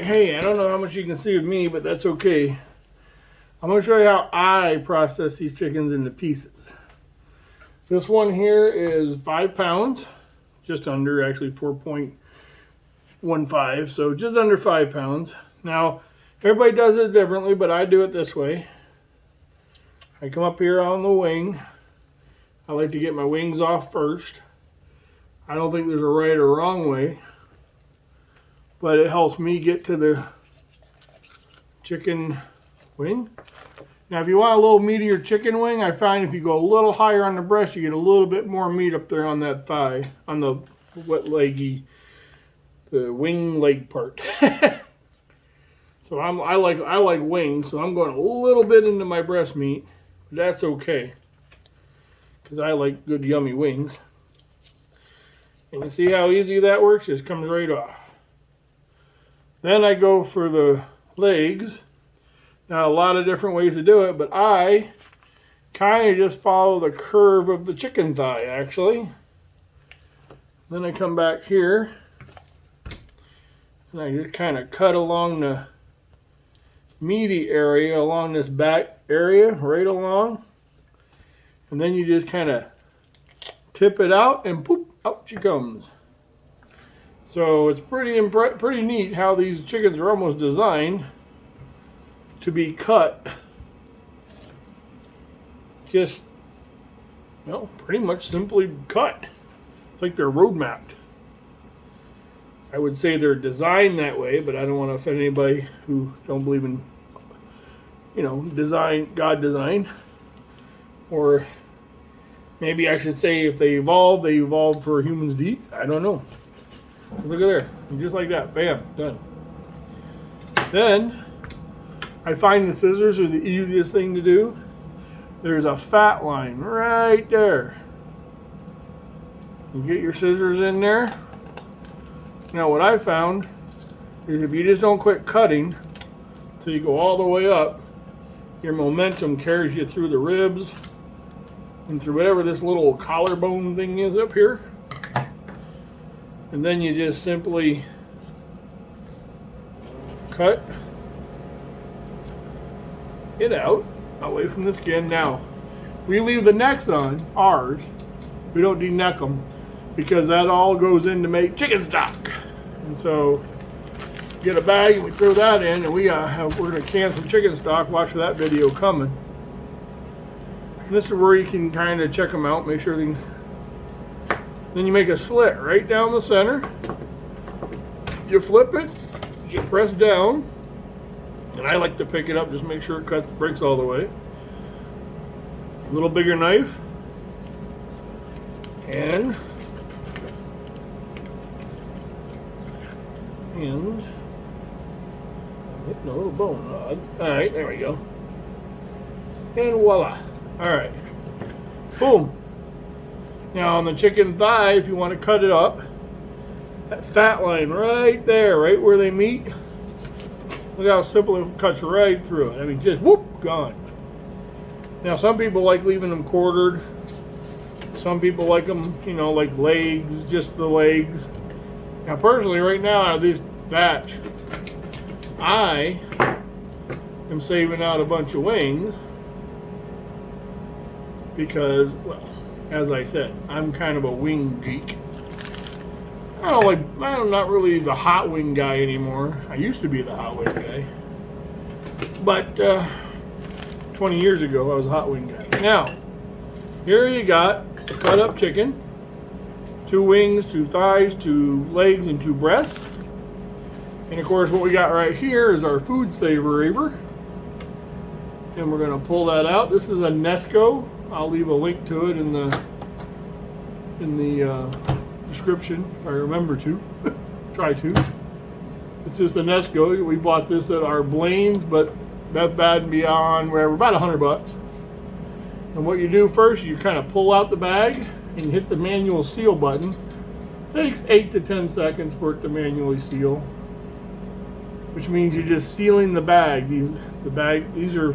Hey, I don't know how much you can see of me, but that's okay. I'm going to show you how I process these chickens into pieces. This one here is 5 pounds, just under, actually 4.15, so just under 5 pounds. Now, everybody does it differently, but I do it this way. I come up here on the wing. I like to get my wings off first. I don't think there's a right or wrong way, but it helps me get to the chicken wing. Now, if you want a little meatier chicken wing, I find if you go a little higher on the breast, you get a little bit more meat up there on that thigh, on the wet leggy, the wing leg part. So I like wings, so I'm going a little bit into my breast meat. But that's okay, because I like good yummy wings. And you see how easy that works? Just comes right off. Then I go for the legs. Now, a lot of different ways to do it, but I kind of just follow the curve of the chicken thigh, actually. Then I come back here, and I just kind of cut along the meaty area, along this back area, right along. And then you just kind of tip it out, and poop, out she comes. So it's pretty neat how these chickens are almost designed to be cut just, well, pretty much simply cut. It's like they're road mapped. I would say they're designed that way, but I don't want to offend anybody who don't believe in, design, God design. Or maybe I should say if they evolved for humans to eat. I don't know. Look at there. Just like that. Bam. Done. Then I find the scissors are the easiest thing to do. There's a fat line right there. You get your scissors in there. Now what I found is if you just don't quit cutting till you go all the way up, your momentum carries you through the ribs and through whatever this little collarbone thing is up here. And then you just simply cut it out away from the skin. Now, we leave the necks on, ours. We don't de-neck them because that all goes in to make chicken stock. And so, get a bag and we throw that in, and we're gonna can some chicken stock. Watch for that video coming. And this is where you can kind of check them out, make sure they. Then you make a slit right down the center. You flip it, you press down, and I like to pick it up, just make sure it breaks all the way. A little bigger knife, and hitting a little bone rod. All right, there we go. And voila. All right, boom. Now on the chicken thigh, if you want to cut it up, that fat line right there, right where they meet, look how simple it cuts right through it. I mean, just whoop, gone. Now some people like leaving them quartered. Some people like them, like legs, just the legs. Now personally, right now out of this batch, I am saving out a bunch of wings because, well, as I said, I'm kind of a wing geek. I'm not really the hot wing guy anymore. I used to be the hot wing guy. But 20 years ago, I was a hot wing guy. Now, here you got a cut up chicken, 2 wings, 2 thighs, 2 legs, and 2 breasts. And of course, what we got right here is our food saver. And we're gonna pull that out. This is a Nesco. I'll leave a link to it in the description if I remember to. Try to. It's just a Nesco. We bought this at our Blaine's, but Beth Bath & Beyond, wherever, about $100. And what you do first, you kind of pull out the bag and you hit the manual seal button. It takes 8 to 10 seconds for it to manually seal, which means you're just sealing the bag. These are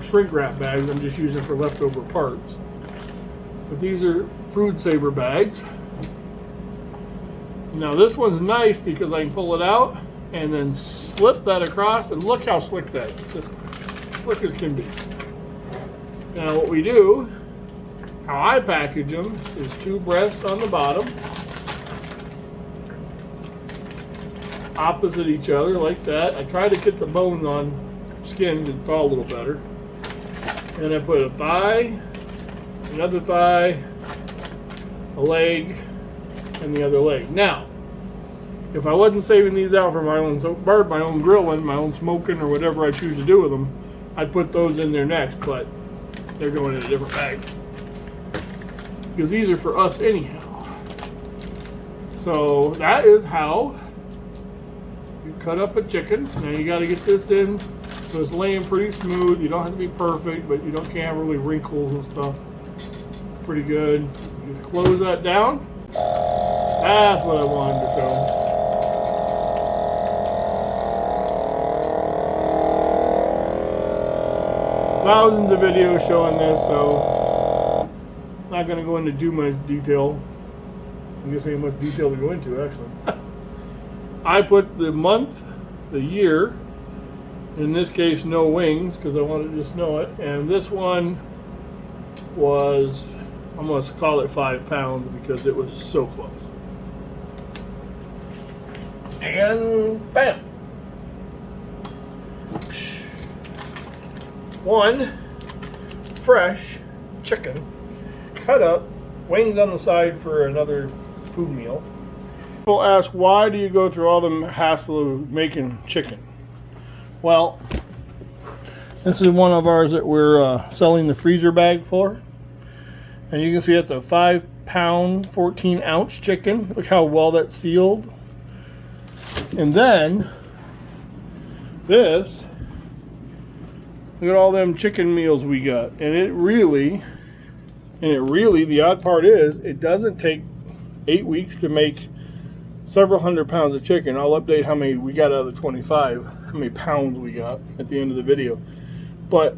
shrink wrap bags I'm just using for leftover parts. But these are food saver bags. Now this one's nice because I can pull it out and then slip that across, and look how slick that is. Just slick as can be. Now what we do, how I package them, is 2 breasts on the bottom, opposite each other like that. I try to get the bone on skin to thaw a little better. And I put a thigh, another thigh, a leg, and the other leg. Now, if I wasn't saving these out for my own my own grilling, my own smoking, or whatever I choose to do with them, I'd put those in there next, but they're going in a different bag. Because these are for us anyhow. So that is how you cut up a chicken. Now you got to get this in so it's laying pretty smooth. You don't have to be perfect, but you can't have really wrinkles and stuff. Pretty good. You just close that down. That's what I wanted to show. Thousands of videos showing this, so I'm not going to go into too much detail. I guess ain't much detail to go into, actually. I put the month, the year, in this case no wings, because I wanted to just know it, and this one was, I'm going to call it 5 pounds because it was so close. And bam! One fresh chicken, cut up, wings on the side for another food meal. People ask, why do you go through all the hassle of making chicken? Well, this is one of ours that we're selling the freezer bag for. And you can see it's a 5 pound, 14 ounce chicken. Look how well that's sealed. And then this, look at all them chicken meals we got. And it really, the odd part is, it doesn't take 8 weeks to make several hundred pounds of chicken. I'll update how many we got out of the 25, how many pounds we got at the end of the video. But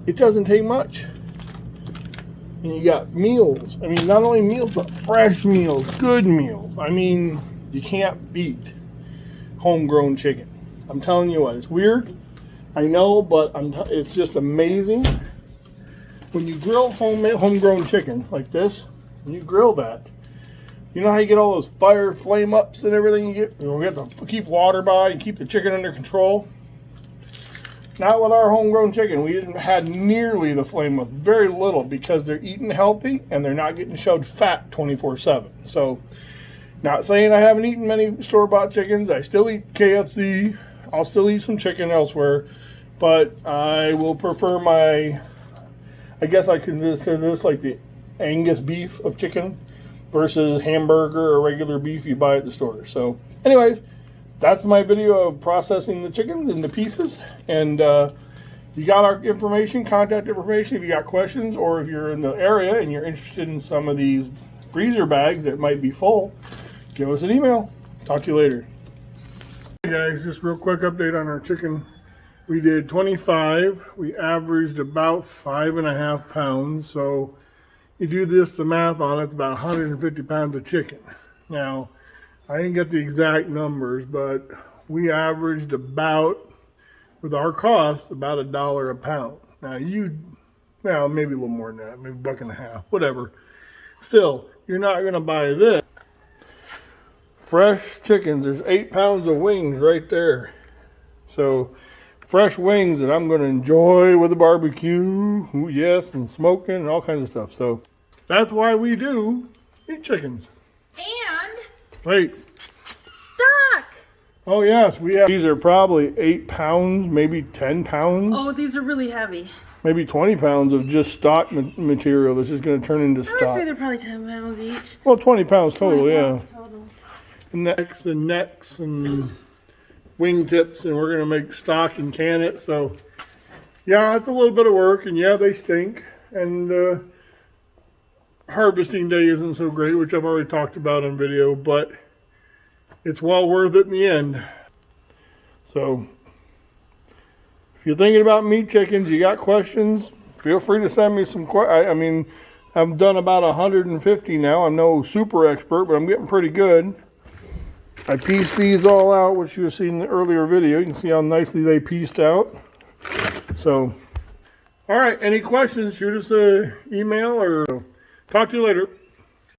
it doesn't take much. And you got meals. I mean, not only meals, but fresh meals, good meals. I mean, you can't beat homegrown chicken. I'm telling you what, it's weird, I know, but it's just amazing. When you grill homegrown chicken like this, when you grill that, you know how you get all those fire flame ups and everything you get? You have to keep water by and keep the chicken under control. Not with our homegrown chicken. We didn't had nearly the flame up, very little, because they're eating healthy and they're not getting shoved fat 24/7. So, not saying I haven't eaten many store-bought chickens. I still eat KFC. I'll still eat some chicken elsewhere, but I will prefer my, I guess I consider this like the Angus beef of chicken versus hamburger or regular beef you buy at the store. So anyways, that's my video of processing the chickens into pieces. And you got our information, contact information if you got questions, or if you're in the area and you're interested in some of these freezer bags that might be full, give us an email. Talk to you later. Hey guys, just real quick update on our chicken. We did 25. We averaged about 5.5 pounds. So you do the math on it, it's about 150 pounds of chicken. Now, I didn't get the exact numbers, but we averaged about, with our cost, about $1 a pound. Now well, maybe a little more than that, maybe $1.50, whatever. Still, you're not gonna buy this. Fresh chickens, there's 8 pounds of wings right there. So, fresh wings that I'm going to enjoy with a barbecue, ooh, yes, and smoking and all kinds of stuff. So that's why we do eat chickens. And wait, stock. Oh yes, we have. These are probably 8 pounds, maybe 10 pounds. Oh, these are really heavy. Maybe 20 pounds of just stock material that's just going to turn into stock. I would say they're probably 10 pounds each. Well, 20 pounds total, 20 yeah. pounds total. Necks and wing tips, and we're going to make stock and can it. So yeah, it's a little bit of work, and yeah, they stink, and harvesting day isn't so great, which I've already talked about on video, but it's well worth it in the end. So if you're thinking about meat chickens, you got questions, feel free to send me some questions. I mean, I've done about 150 now. I'm no super expert, but I'm getting pretty good. I pieced these all out, which you have seen in the earlier video. You can see how nicely they pieced out. So, all right, any questions, shoot us an email or talk to you later.